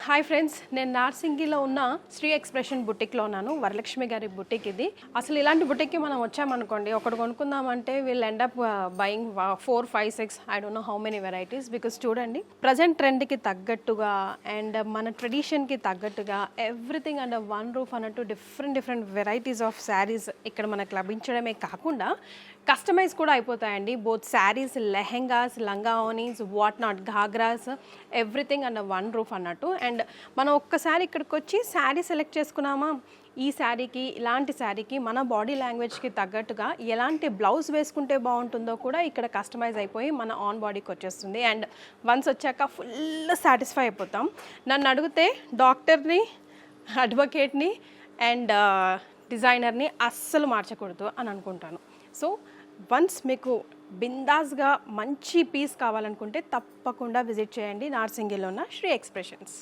Hi friends, నేను నార్సింగిలో ఉన్న Shri expression బుటిక్లో ఉన్నాను. వరలక్ష్మి గారి బుటిక్ ఇది. అసలు ఇలాంటి బుటిక్కి మనం వచ్చామనుకోండి, ఒకటి కొనుక్కుందామంటే వీళ్ళు end up buying 4, 5, 6 I don't know how many varieties. Because చూడండి, ప్రజెంట్ ట్రెండ్కి తగ్గట్టుగా అండ్ మన ట్రెడిషన్కి తగ్గట్టుగా ఎవ్రీథింగ్ అండర్ వన్ రూఫ్ అన్నట్టు డిఫరెంట్ వెరైటీస్ ఆఫ్ శారీస్ ఇక్కడ మనకు లభించడమే కాకుండా కస్టమైజ్ కూడా అయిపోతాయండి. బోత్ శారీస్, లెహెంగాస్, లంగా ఓనీస్, what not, ghagras, everything under one roof అన్నట్టు. అండ్ మనం ఒక్కసారి ఇక్కడికి వచ్చి శారీ సెలెక్ట్ చేసుకున్నామా, ఈ శారీకి ఇలాంటి శారీకి మన బాడీ లాంగ్వేజ్కి తగ్గట్టుగా ఎలాంటి బ్లౌజ్ వేసుకుంటే బాగుంటుందో కూడా ఇక్కడ కస్టమైజ్ అయిపోయి మన ఆన్ బాడీకి వచ్చేస్తుంది. అండ్ వన్స్ వచ్చాక ఫుల్ సాటిస్ఫై అయిపోతాం. నన్ను అడిగితే డాక్టర్ని, అడ్వకేట్ని అండ్ డిజైనర్ని అస్సలు మార్చకూడదు అని అనుకుంటాను. సో వన్స్ మీకు బిందాస్గా మంచి పీస్ కావాలనుకుంటే తప్పకుండా విజిట్ చేయండి నార్సింగిలో ఉన్న శ్రీ ఎక్స్ప్రెషన్స్.